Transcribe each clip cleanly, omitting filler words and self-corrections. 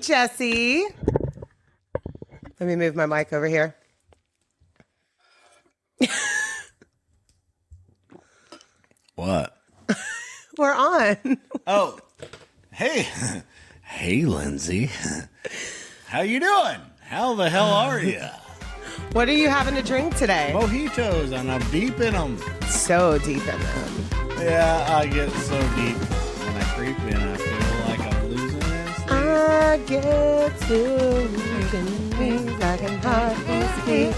Jesse. Let me move my mic over here. What? We're on. Oh, hey. Hey, Lindsay. How you doing? How the hell are you? What are you having to drink today? Mojitos, and I'm deep in them. So deep in them. Yeah, I get so deep when I creep in. I feel like I'm losing this. I get so weak in the knees, I can hardly speak.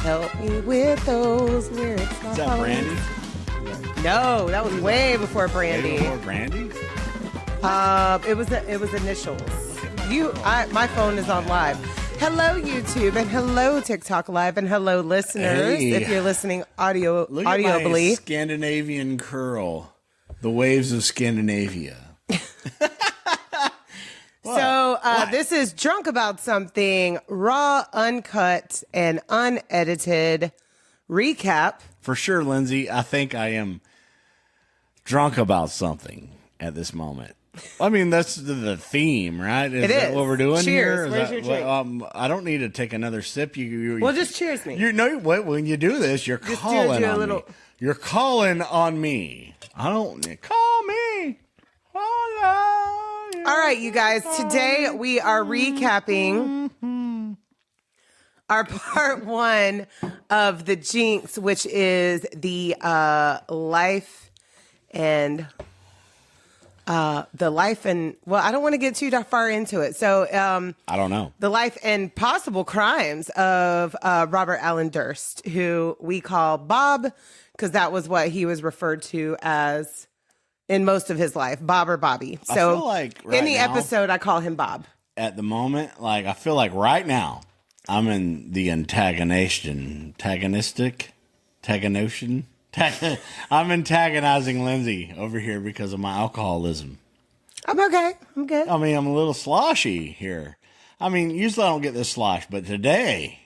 Help me with those lyrics. Is that Brandy? No, that was way before Brandy. Way before Brandy? It was initials. My phone is on live. Hello, YouTube, and hello, TikTok Live, and hello, listeners. Hey. If you're listening Look at my audibly. Scandinavian curl. The waves of Scandinavia. So this is Drunk About Something, raw, uncut, and unedited recap. For sure, Lindsay, I think I am drunk about something at this moment. I mean, that's the theme, right? Is that what we're doing Cheers. here? Where's your drink? I don't need to take another sip. Well, just cheers me. You know what? When you do this, you're Just calling do a on little- me. You're calling on me. I don't call me. All right, you guys. Today we are recapping our part one of the Jinx, which is the life and well, I don't want to get too far into it. So I don't know. the life and possible crimes of Robert Allen Durst, who we call Bob, because that was what he was referred to as in most of his life, Bob or Bobby. So I feel like right in the now, episode, I call him Bob. at the moment, like I feel like right now, I'm in the I'm antagonizing Lindsay over here because of my alcoholism. I'm okay. I'm good. I mean, I'm a little sloshy here. I mean, usually I don't get this slosh, but today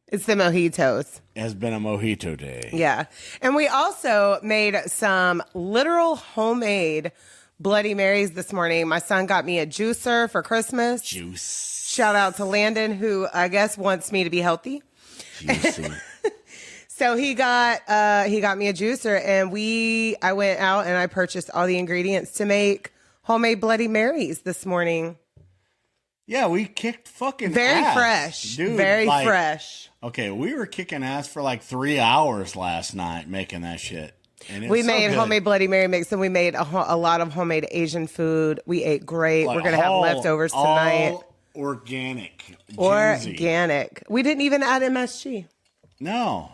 It's the mojitos. has been a mojito day. Yeah. And we also made some literal homemade Bloody Marys this morning. My son got me a juicer for Christmas. Juice. Shout out to Landon, who I guess wants me to be healthy. Juicy. So he got me a juicer, and I went out and I purchased all the ingredients to make homemade Bloody Marys this morning. Yeah, we kicked fucking Very ass. fresh. Dude, Very like, fresh. Okay, we were kicking ass for like 3 hours last night making that shit. And it We was so made good. homemade Bloody Mary mix, and we made a lot of homemade Asian food. We ate great. Like We're going to have leftovers tonight. All organic. Juicy. Organic. We didn't even add MSG. No.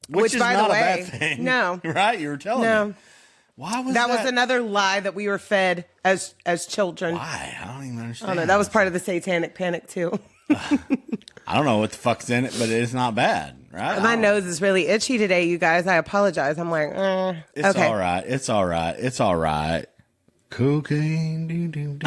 Which is by not the a bad way, thing. no. Right? You were telling No. me. Why was That was another lie that we were fed as children. Why? I don't even I understand. don't know. That was part of the satanic panic, too. I don't know what the fuck's in it, but it's not bad, right? My nose is really itchy today, you guys. I apologize. I'm like, It's okay. all right. It's all right. It's all right. Cocaine.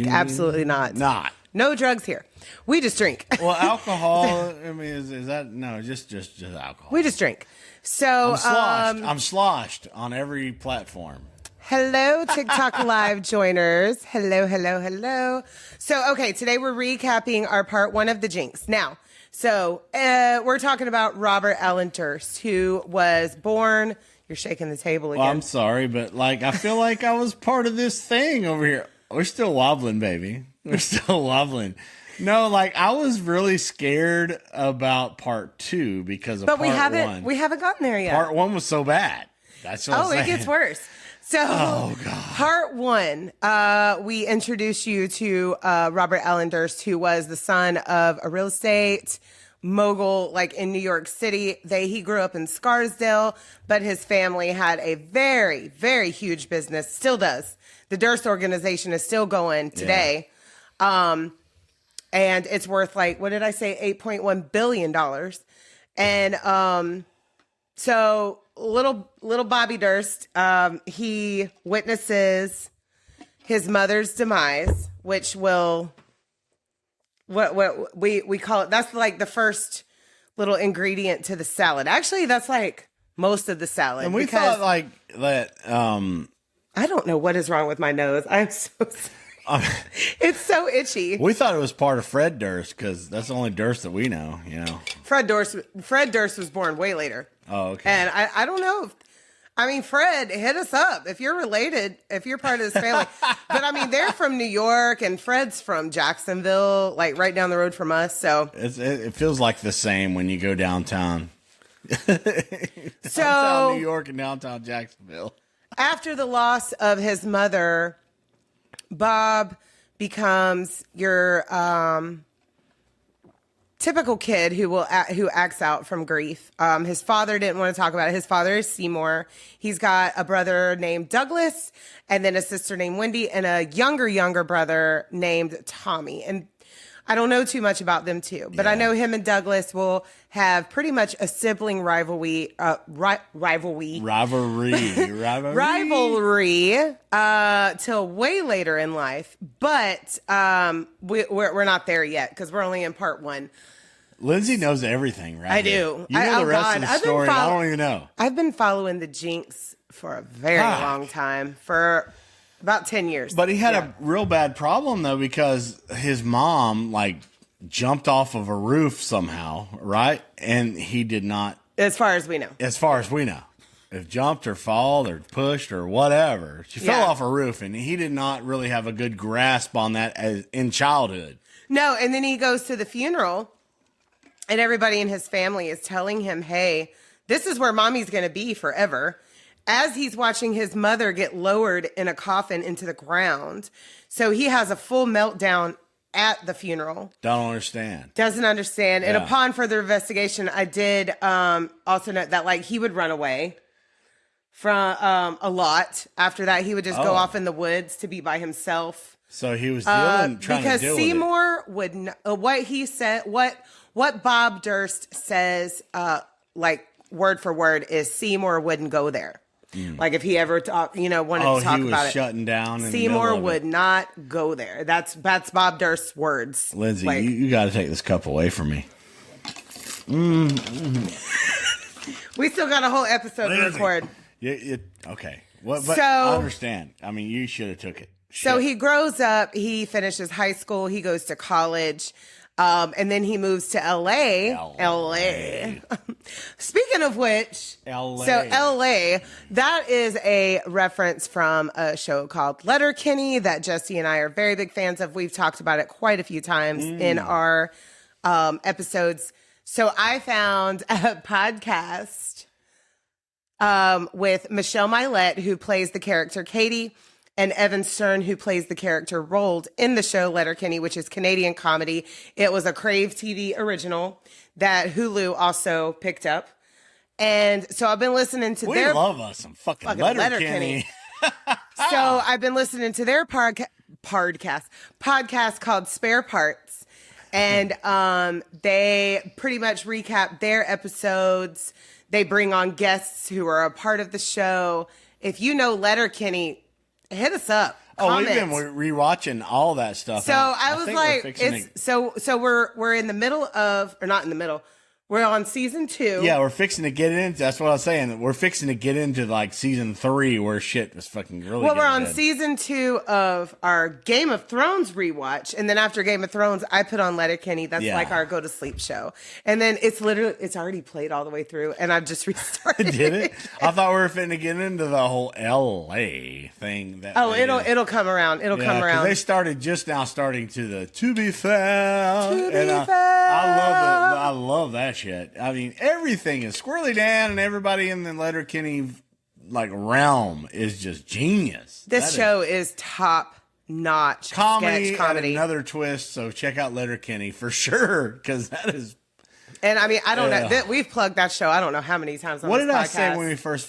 Absolutely not. Not. No drugs here. We just drink. Well, alcohol. I mean, is that no? Just alcohol. We just drink. So, I'm sloshed on every platform. hello, TikTok Live joiners. Hello, hello, hello. So, okay, today we're recapping our part one of the Jinx. Now, so we're talking about Robert Allen Durst, who was born. You're shaking the table again. Well, I'm sorry, but like I feel like I was part of this thing over here. We're still wobbling, baby. We're still wobbling. No, like I was really scared about part two because of but part we haven't gotten there yet. Part one was so bad. That's what I'm saying. It gets worse. So, Oh, God. part one, we introduce you to Robert Allen Durst, who was the son of a real estate mogul, like in New York City. He grew up in Scarsdale, but his family had a very, very huge business. Still does. The Durst Organization is still going today. And it's worth like, what did I say? $8.1 billion. And so little Bobby Durst, he witnesses his mother's demise, which will, what we call it. That's like the first little ingredient to the salad. Actually, that's like most of the salad. And we thought like that I don't know what is wrong with my nose. I'm so sorry. It's so itchy. We thought it was part of Fred Durst because that's the only Durst that we know, Fred Durst was born way later. Oh, okay. And I don't know if, Fred, hit us up if you're related, if you're part of this family. But they're from New York and Fred's from Jacksonville, like right down the road from us. So it feels like the same when you go downtown. So New York and downtown Jacksonville. After the loss of his mother, Bob becomes your typical kid who acts out from grief. His father didn't want to talk about it. His father is Seymour. He's got a brother named Douglas, and then a sister named Wendy, and a younger brother named Tommy. And I don't know too much about them too, but I know him and Douglas will have pretty much a sibling rivalry till way later in life. But we're not there yet because we're only in part 1. Lindsay knows everything, right? I do. You know the rest of the story. I don't even know. I've been following the Jinx for a very long time, for about 10 years. But he had a real bad problem, though, because his mom, jumped off of a roof somehow, right? And he did not. As far as we know. If jumped or fall or pushed or whatever. She fell off a roof, and he did not really have a good grasp on that in childhood. No, and then he goes to the funeral, and everybody in his family is telling him, hey, this is where mommy's going to be forever. As he's watching his mother get lowered in a coffin into the ground. So he has a full meltdown at the funeral. Don't understand. Doesn't understand. And upon further investigation, I did also note that he would run away from a lot. After that, he would just go off in the woods to be by himself. So he was trying to deal with it. Because Seymour would, what he said, what Bob Durst says, word for word, is Seymour wouldn't go there. If he ever wanted to talk about it. He was shutting down. Seymour would not go there. That's Bob Durst's words. Lindsay, you got to take this cup away from me. We still got a whole episode to record. Okay. But I understand. You should have took it. So he grows up. He finishes high school. He goes to college. And then he moves to LA. Speaking of which, LA. So LA, that is a reference from a show called Letterkenny that Jesse and I are very big fans of. We've talked about it quite a few times in our episodes. So I found a podcast with Michelle Mylett, who plays the character Katie, and Evan Stern, who plays the character Rold in the show Letterkenny, which is Canadian comedy. It was a Crave TV original that Hulu also picked up. And so I've been listening to We love us some fucking Letterkenny. So I've been listening to their podcast called Spare Parts. And they pretty much recap their episodes. They bring on guests who are a part of the show. If you know Letterkenny, hit us up. Comment. We've been rewatching all that stuff. So I was like, so we're in the middle of, or not in the middle. We're on season 2. Yeah, we're fixing to get into. That's what I was saying. We're fixing to get into season 3, where shit was fucking really. Well, we're on season 2 of our Game of Thrones rewatch, and then after Game of Thrones, I put on Letterkenny. That's our go to sleep show, and then it's already played all the way through, and I've just restarted. Did it? I thought we were finna to get into the whole LA thing. It'll come around. It'll come around. They started just now, to be found. I love that shit. Everything is Squirrely Dan and everybody in the Letterkenny realm is just genius. This show is top notch comedy. And another twist. So check out Letterkenny for sure, because that is. And I don't know. We've plugged that show. I don't know how many times. What did I say when we first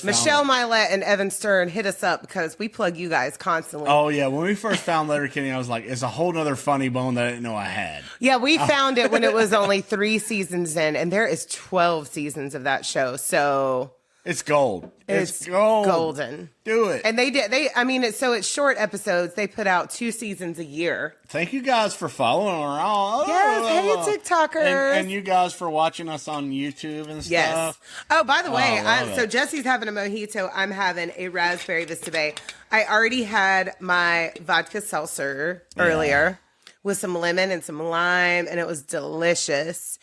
Michelle Mylett and Evan Stern hit us up because we plug you guys constantly. Oh yeah, when we first found Letterkenny, I was like, it's a whole nother funny bone that I didn't know I had. Yeah, we found it when it was only 3 seasons in, and there is 12 seasons of that show. So It's gold. It's gold. golden. Do it. And it's short episodes. They put out 2 seasons a year. Thank you guys for following around. Yes, hey TikTokers. And you guys for watching us on YouTube and stuff. Yes. Oh, by the way, so Jesse's having a mojito. I'm having a raspberry Vista Bay. I already had my vodka seltzer earlier with some lemon and some lime, and it was delicious.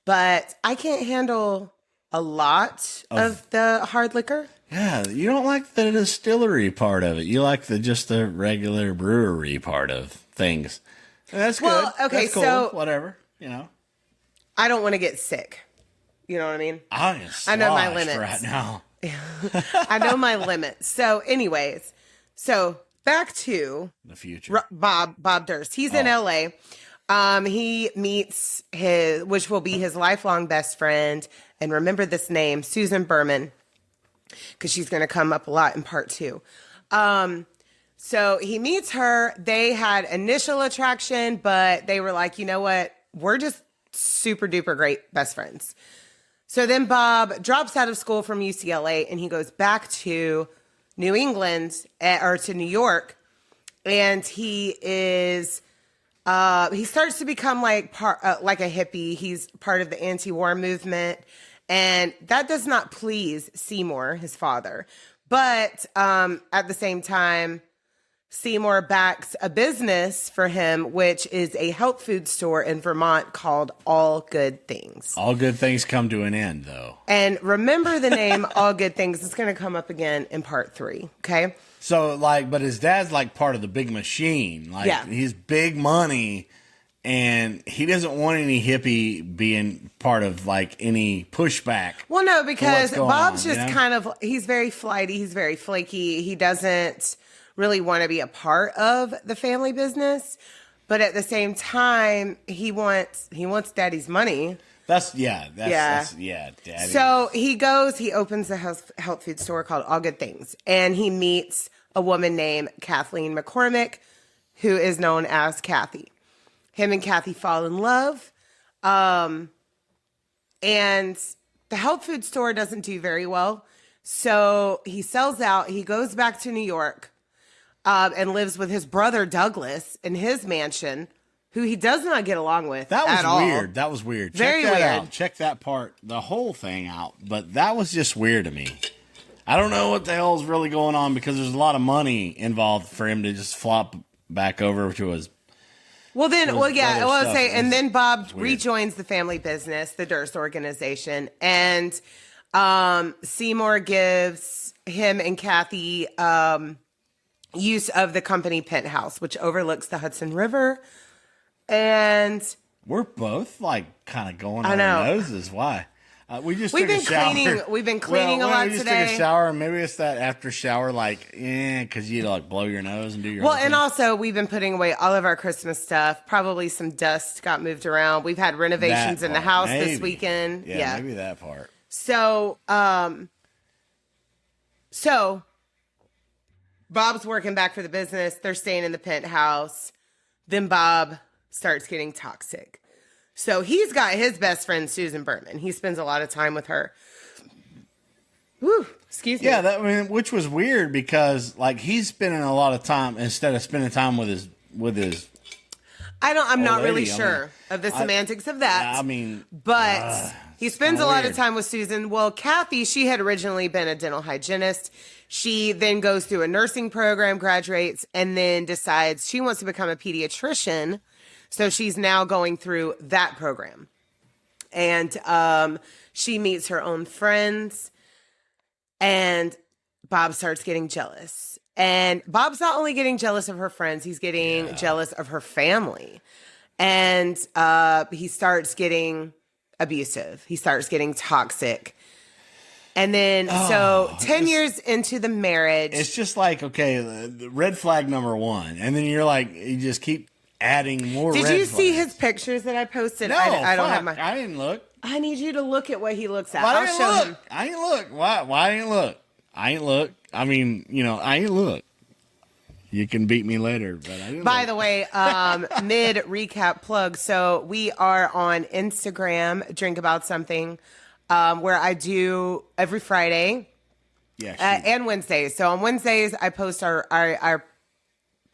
But I can't handle a lot of the hard liquor. Yeah, you don't like the distillery part of it. You like just the regular brewery part of things. And that's good. Well, okay, that's cool. so Whatever, you know. I don't want to get sick. You know what I mean? I know my limits right now. I know my limits. So, anyways, back to the future. Bob Durst. He's in LA. He meets which will be his lifelong best friend. And remember this name, Susan Berman, because she's going to come up a lot in part 2. So he meets her. They had initial attraction, but they were like, you know what? We're just super duper great best friends. So then Bob drops out of school from UCLA and he goes back to New England or to New York. And he starts to become like a hippie. He's part of the anti-war movement. And that does not please Seymour, his father. But at the same time, Seymour backs a business for him, which is a health food store in Vermont called All Good Things. All good things come to an end, though. And remember the name All Good Things. It's going to come up again in part 3, okay? So, but his dad's like part of the big machine. He's big money, and he doesn't want any hippie being part of any pushback. Well, no, because Bob's on, just he's very flighty. He's very flaky. He doesn't really want to be a part of the family business, but at the same time, he wants daddy's money. Daddy. So he opens a health food store called All Good Things, and he meets a woman named Kathie McCormack, who is known as Kathie. Him and Kathie fall in love, and the health food store doesn't do very well, so he sells out. He goes back to New York, and lives with his brother Douglas in his mansion, who he does not get along with at all. That was weird. Very Check that weird. out. Check that part, the whole thing out. But that was just weird to me. I don't know what the hell is really going on because there's a lot of money involved for him to just flop back over to his. And then Bob rejoins the family business, the Durst Organization, and Seymour gives him and Kathie use of the company penthouse, which overlooks the Hudson River. And we're both kind of going on our noses. Why? We've been cleaning. We've been cleaning a lot today. today. Took a shower, and maybe it's that after shower, because you blow your nose and do your. Well, and also we've been putting away all of our Christmas stuff. Probably some dust got moved around. We've had renovations in the house this weekend. Yeah, maybe that part. So Bob's working back for the business. They're staying in the penthouse. Then Bob starts getting toxic. So he's got his best friend, Susan Berman. He spends a lot of time with her. Woo, excuse me. Yeah, which was weird because he's spending a lot of time instead of spending time with his. I'm not really sure of the semantics of that. But he spends a lot of time with Susan. Well, Kathie, she had originally been a dental hygienist. She then goes through a nursing program, graduates, and then decides she wants to become a pediatrician. So she's now going through that program. And she meets her own friends. And Bob starts getting jealous. And Bob's not only getting jealous of her friends, he's getting jealous of her family. And he starts getting abusive. He starts getting toxic. And then, 10 years into the marriage. It's just red flag number 1. And then you just keep adding more red flags. Did you see his pictures that I posted? No, I don't have my. I didn't look. I need you to look at what he looks at. I'll show him. I ain't look. Why I ain't look? I ain't look. I ain't look. You can beat me later, but I didn't. By the way, mid recap plug. So we are on Instagram, Drink About Something. where I do every Friday and Wednesdays. So on Wednesdays, I post our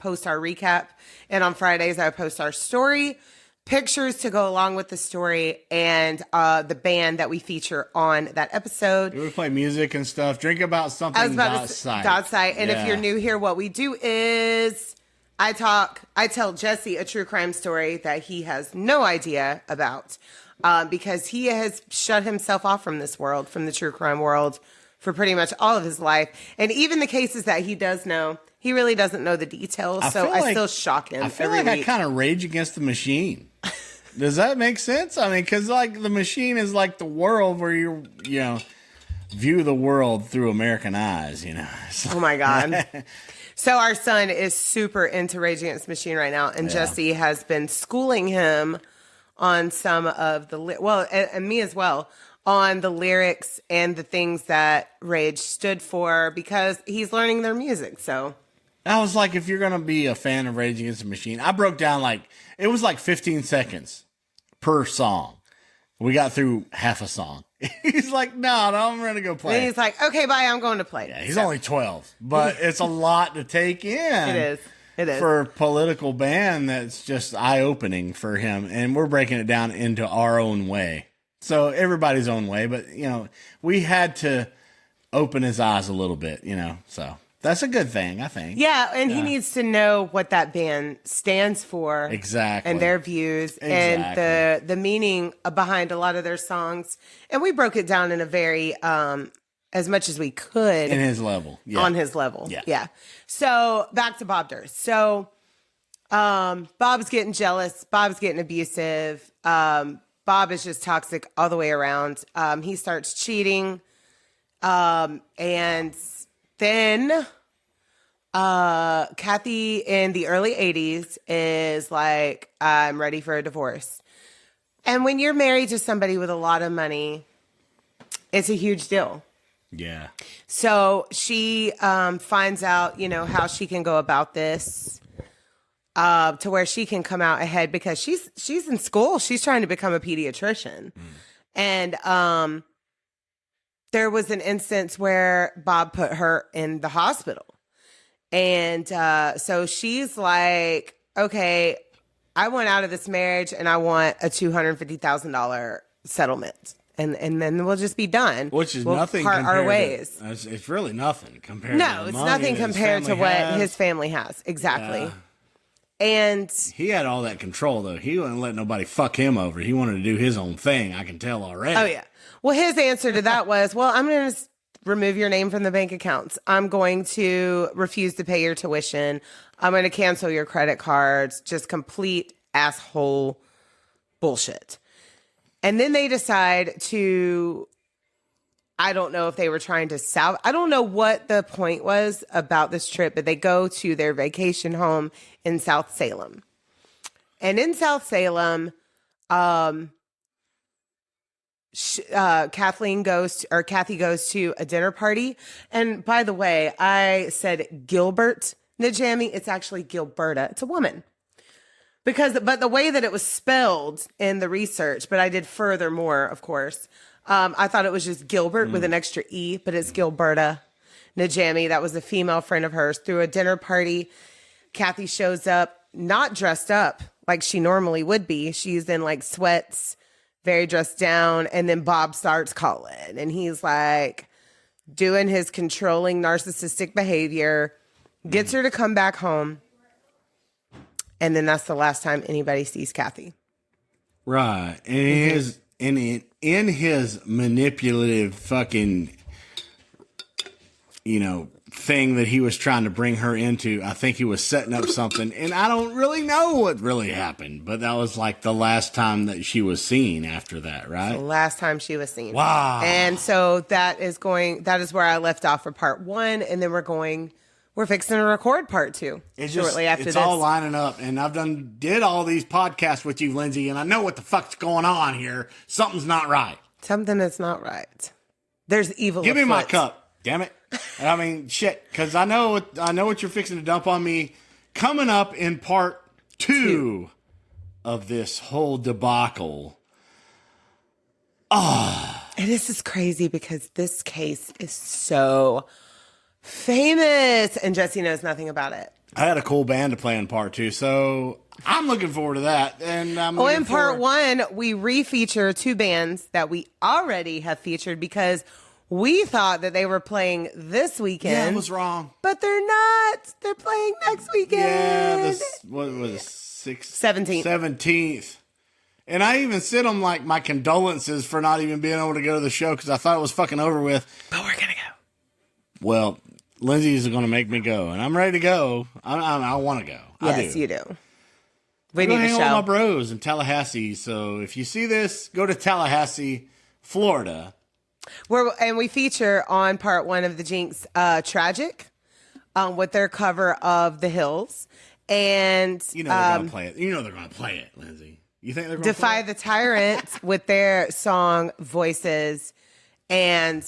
recap, and on Fridays, I post our story, pictures to go along with the story, and the band that we feature on that episode. We play music and stuff. Drink about something. Site. And if you're new here, what we do is I tell Jesse a true crime story that he has no idea about, because he has shut himself off from this world, from the true crime world, for pretty much all of his life. And even the cases that he does know, he really doesn't know the details. I still shock him. I feel like I kind of rage against the machine. Does that make sense? I mean, because like the machine is like the world where you view the world through American eyes, Oh my God. So our son is super into Rage Against the Machine right now. And Jesse has been schooling him on some of the, and me as well, on the lyrics and the things that Rage stood for, because he's learning their music. So I was like, if you're going to be a fan of Rage Against the Machine, I broke down it was like 15 seconds per song. We got through half a song. He's like, no, I'm ready to go play. And he's like, okay, bye, I'm going to play. Yeah, he's only 12, but it's a lot to take in. It is. For a political band that's just eye-opening for him. And we're breaking it down into our own way. So everybody's own way, but, we had to open his eyes a little bit, so that's a good thing, I think. Yeah, and he needs to know what that band stands for. Exactly. And their views and the meaning behind a lot of their songs. And we broke it down in a very, as much as we could. In his level. Yeah. On his level. Yeah. So back to Bob Durst. So Bob's getting jealous. Bob's getting abusive. Bob is just toxic all the way around. He starts cheating. And then Kathie in the early 80s is like, I'm ready for a divorce. And when you're married to somebody with a lot of money, it's a huge deal. Yeah. So she finds out, how she can go about this to where she can come out ahead, because she's in school. She's trying to become a pediatrician. And there was an instance where Bob put her in the hospital. And so she's like, okay, I want out of this marriage and I want a $250,000 settlement. And then we'll just be done. Which is we'll nothing part compared our ways. It's really nothing compared to No, it's nothing compared to what his family has. Exactly. Yeah. And he had all that control, though. He wouldn't let nobody fuck him over. He wanted to do his own thing. I can tell already. Oh, yeah. Well, his answer to that was, well, I'm going to remove your name from the bank accounts. I'm going to refuse to pay your tuition. I'm going to cancel your credit cards. Just complete asshole bullshit. And then they decide to, I don't know if they were trying to I don't know what the point was about this trip, but they go to their vacation home in South Salem. And in South Salem, Kathie goes to a dinner party. And by the way, I said Gilbert Najami. It's actually Gilberta. It's a woman. But the way that it was spelled in the research, but I did furthermore, of course, I thought it was just Gilbert with an extra E, but it's Gilberta Najami. That was a female friend of hers. Through a dinner party, Kathie shows up, not dressed up like she normally would be. She's in like sweats, very dressed down. And then Bob starts calling and he's like doing his controlling narcissistic behavior, gets her to come back home. And then that's the last time anybody sees Kathie. Right. And in his manipulative fucking, thing that he was trying to bring her into, I think he was setting up something. And I don't really know what really happened, but that was like the last time that she was seen after that, right? The last time she was seen. Wow. And so that is where I left off for part 1. And then we're fixing to record part 2 shortly after this. It's all lining up, and I've did all these podcasts with you, Lindsay, and I know what the fuck's going on here. Something's not right. Something is not right. There's evil. Give me my cup, damn it. I mean, shit, because I know what you're fixing to dump on me. Coming up in part 2 of this whole debacle. And this is crazy because this case is so famous and Jesse knows nothing about it. I had a cool band to play in part 2, so I'm looking forward to that. And in part 1, we refeature 2 bands that we already have featured because we thought that they were playing this weekend. Yeah, I was wrong. But they're not. They're playing next weekend. Yeah, what was it? 17th. 17th. And I even sent them like my condolences for not even being able to go to the show because I thought it was fucking over with. But we're going to go. Well, Lindsay's going to make me go, and I'm ready to go. I want to go. Yes, you do. We need to hang a show. out with my bros in Tallahassee. So if you see this, go to Tallahassee, Florida. And we feature on part 1 of the Jinx Tragic with their cover of The Hills. And you know they're going to play it. You know they're going to play it, Lindsay. You think they're going to Defy the Tyrant with their song Voices. And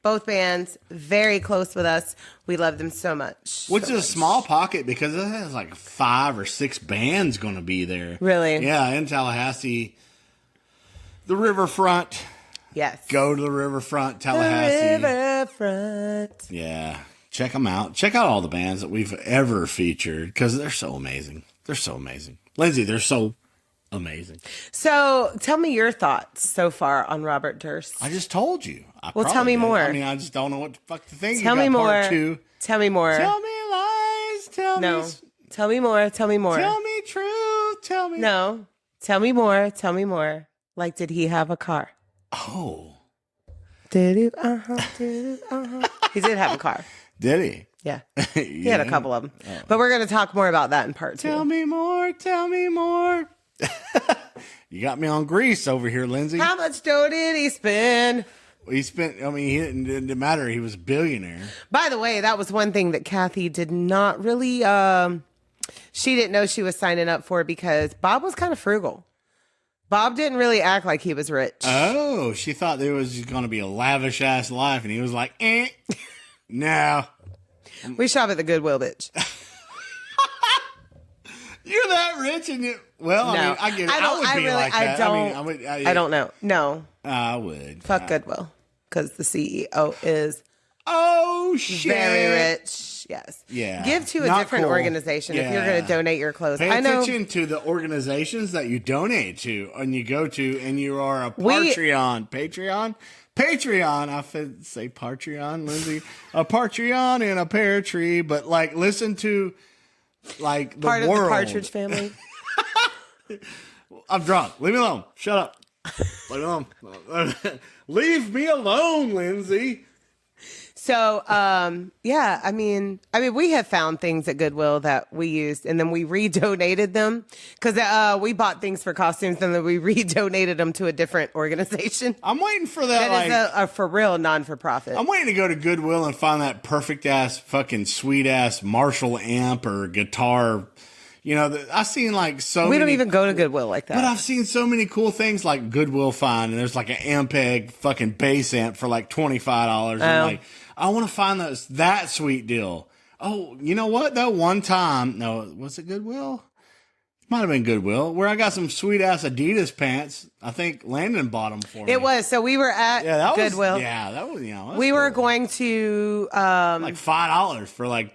both bands very close with us. We love them so much. Which is a small pocket because it has like 5 or 6 bands going to be there. Really? Yeah, in Tallahassee. The riverfront. Yes. Go to the riverfront, Tallahassee. The riverfront. Yeah. Check them out. Check out all the bands that we've ever featured because they're so amazing. They're so amazing. Lindsay, they're so amazing. So tell me your thoughts so far on Robert Durst. I just told you. Well, tell me more. I mean, I just don't know what the fuck to think. Tell me more. Part 2. Tell me more. Tell me lies. Tell me. Tell me more. Tell me more. Tell me truth. Tell me. No. Tell me more. Tell me more. Like, did he have a car? Oh. Did he? Did he? He did have a car. Did he? Yeah. He had a couple of them. Oh. But we're going to talk more about that in part 2. Tell me more. Tell me more. You got me on grease over here, Lindsay. How much dough did he spend? He spent, I mean, it didn't matter. He was a billionaire. By the way, that was one thing that Kathie did not really, she didn't know she was signing up for because Bob was kind of frugal. Bob didn't really act like he was rich. Oh, she thought there was going to be a lavish ass life, and he was like, no. We shop at the Goodwill, bitch. You're that rich, and you. Well, no. I mean, I get it. I would be like that. I don't know. No, I would. Fuck Goodwill, because the CEO is. Oh shit! Very rich. Yes. Yeah. Give to a different organization if you're going to donate your clothes. Pay attention to the organizations that you donate to, and you go to, and you are a Patreon. Patreon. I say Patreon, Lindsay. A Patreon and a pear tree, but like listen to, like the part world. Of the Partridge Family. I'm drunk. Leave me alone. Shut up. Leave me alone. Leave me alone, Lindsay. So, yeah, I mean, we have found things at Goodwill that we used, and then we redonated them because we bought things for costumes, and then we redonated them to a different organization. I'm waiting for that. That is a for real non-for-profit. I'm waiting to go to Goodwill and find that perfect ass, fucking sweet ass Marshall amp or guitar. You know, I've seen like so. We don't even go to Goodwill like that. But I've seen so many cool things like Goodwill find, and there's like an Ampeg fucking bass amp for like $25. And like, I want to find that sweet deal. Oh, you know what though? One time, no, was it Goodwill? Might have been Goodwill, where I got some sweet ass Adidas pants. I think Landon bought them for me. It was. So we were at Goodwill. That was, you know. We were going to like $5 for like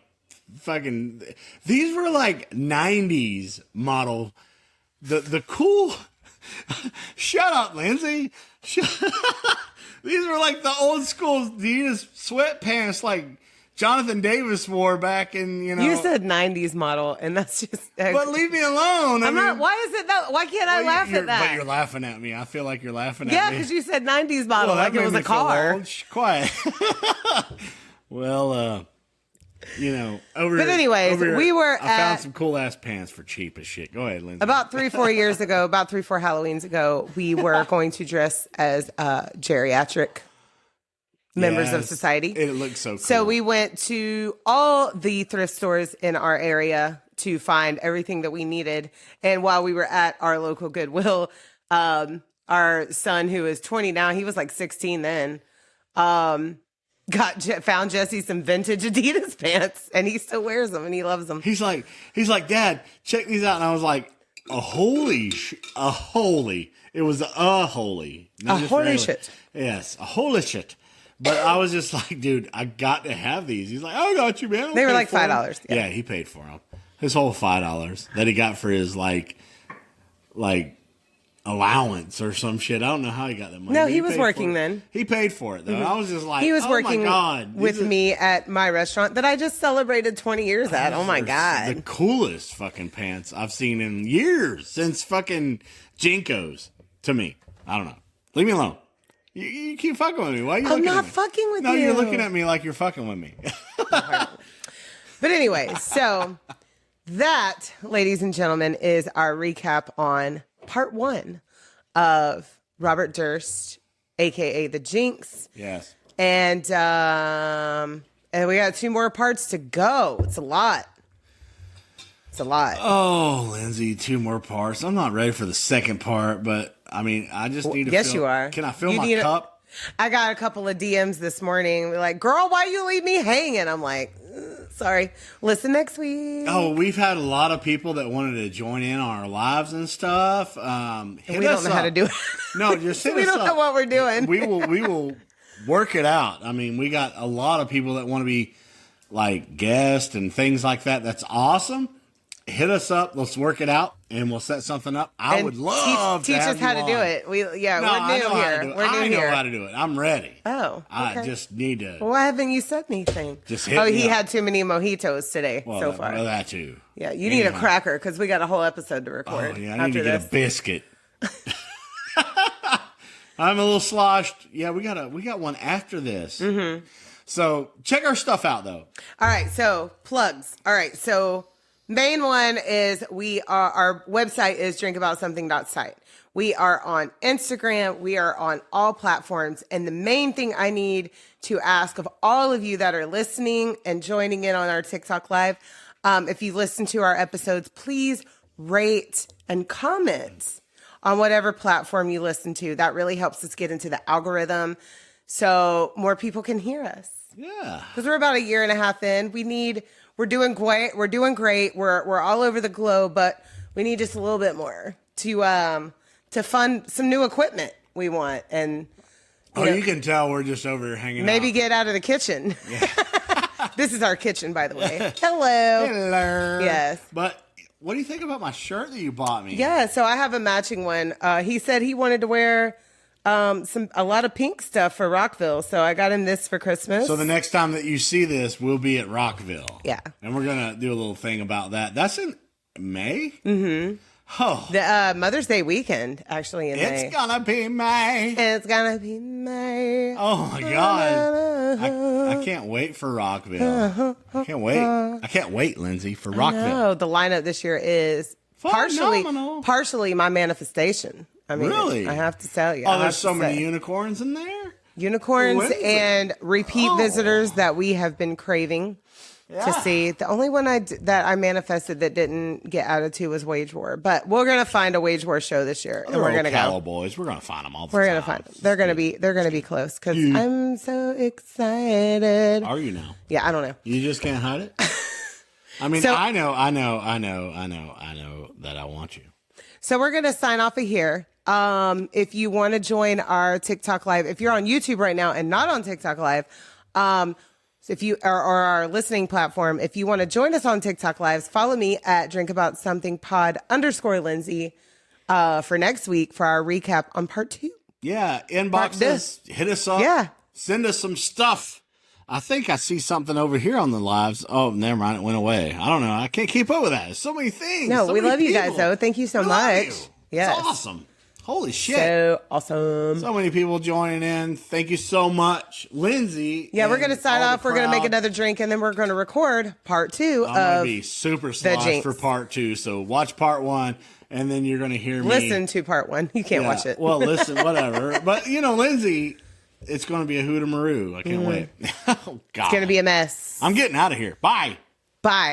fucking. These were like 90s model. The cool. Shut up, Lindsay. These were like the old school Adidas sweatpants, like Jonathan Davis wore back in, you know. You said 90s model, and that's just. But leave me alone. I'm not. Why is it that? Why can't I laugh at that? But you're laughing at me. I feel like you're laughing at me. Yeah, because you said 90s model, like it was a car. Quiet. Well, you know, But anyways, we were I found some cool ass pants for cheap as shit. Go ahead, Lindsay. About 3-4 years ago, about 3-4 Halloweens ago, we were going to dress as geriatric members of society. It looks so cool. So we went to all the thrift stores in our area to find everything that we needed. And while we were at our local Goodwill, our son, who is 20 now, he was like 16 then, found Jesse some vintage Adidas pants, and he still wears them and he loves them. He's like, Dad, check these out. And I was like, a holy. It was a holy. A holy shit. Yes, a holy shit. But I was just like, dude, I got to have these. He's like, I got you, man. They were like $5. Yeah, he paid for them. His whole $5 that he got for his like allowance or some shit. I don't know how he got that money. No, he was working then. He paid for it though. I was just like, He was oh working my God, with me at my restaurant that I just celebrated 20 years at. Oh my the God. coolest fucking pants I've seen in years, since fucking Jinkos to me. I don't know. Leave me alone. You keep fucking with me. Why are you I'm looking not at me? fucking with you. No, you're looking at me like you're fucking with me. But anyway, so that, ladies and gentlemen, is our recap on part 1 of Robert Durst, aka the Jinx. Yes. And we got 2 more parts to go. It's a lot. It's a lot. Oh, Lindsay, 2 more parts. I'm not ready for the second part, but I mean, I just need to yes, you are. Can I fill my cup? I got a couple of DMs this morning. They're like, girl, why you leave me hanging? I'm like, sorry. Listen next week. Oh, we've had a lot of people that wanted to join in on our lives and stuff. We don't know how to do it. No, just hit we us don't up. know what we're doing. We will work it out. I mean, we got a lot of people that want to be like guests and things like that. That's awesome. Hit us up. Let's work it out, and we'll set something up. I would love teach to have us how you to do on. it. We're new here. I know how to do it. I'm ready. Oh, okay. I just need to. Why haven't you said anything? Just hit me he up. had too many mojitos today so far. Well, that too. Yeah, you need a cracker because we got a whole episode to record. Oh, yeah, I need to after get a biscuit. I'm a little sloshed. Yeah, we got one after this. Mm-hmm. So check our stuff out though. All right, so plugs. All right, so main one is our website is drinkaboutsomething.site. We are on Instagram. We are on all platforms. And the main thing I need to ask of all of you that are listening and joining in on our TikTok live, if you listen to our episodes, please rate and comment on whatever platform you listen to. That really helps us get into the algorithm so more people can hear us. Yeah. Because we're about 1.5 years in. We're doing great. We're doing great. We're all over the globe, but we need just a little bit more to fund some new equipment we want. And you can tell we're just over here hanging out. Maybe get out of the kitchen. Yeah. This is our kitchen, by the way. Hello. Hello. Yes. But what do you think about my shirt that you bought me? Yeah, so I have a matching one. He said he wanted to wear a lot of pink stuff for Rockville, so I got him this for Christmas. So the next time that you see this, we'll be at Rockville. Yeah. And we're going to do a little thing about that. That's in May? Mm-hmm. Oh. The Mother's Day weekend, actually, in May. It's gonna be May. It's gonna be May. Oh, my God. I can't wait for Rockville. I can't wait. I can't wait, Lindsay, for Rockville. No, the lineup this year is partially my manifestation. I mean, really? I have to tell you. Oh, there's so many unicorns in there? Unicorns and repeat visitors that we have been craving to see. The only one that I manifested that didn't get added to was Wage War. But we're going to find a Wage War show this year. And we're going to go. Cowboys. We're going to find them all the time. We're going to find them. They're going to be close because I'm so excited. Are you now? Yeah, I don't know. You just can't hide it? I mean, so, I know that I want you. So we're going to sign off of here. If you want to join our TikTok live, if you're on YouTube right now and not on TikTok live, if you are or our listening platform, if you want to join us on TikTok lives, follow me at drinkaboutsomethingpod_Lindsay for next week for our recap on part 2. Yeah, inbox us, hit us up. Yeah. Send us some stuff. I think I see something over here on the lives. Oh, never mind. It went away. I don't know. I can't keep up with that. There's so many things. No, so we many love you people. guys, though. Thank you so much. Yes. It's awesome. Holy shit. So awesome. So many people joining in. Thank you so much, Lindsay. Yeah, we're going to sign off. We're going to make another drink, and then we're going to record part 2 I'm going to be super sloshed for part 2. So watch part 1, and then you're going to hear me. Listen to part 1. You can't watch it. Well, listen, whatever. But, Lindsay, it's going to be a hootamaroo. I can't wait. Oh, God. It's going to be a mess. I'm getting out of here. Bye. Bye.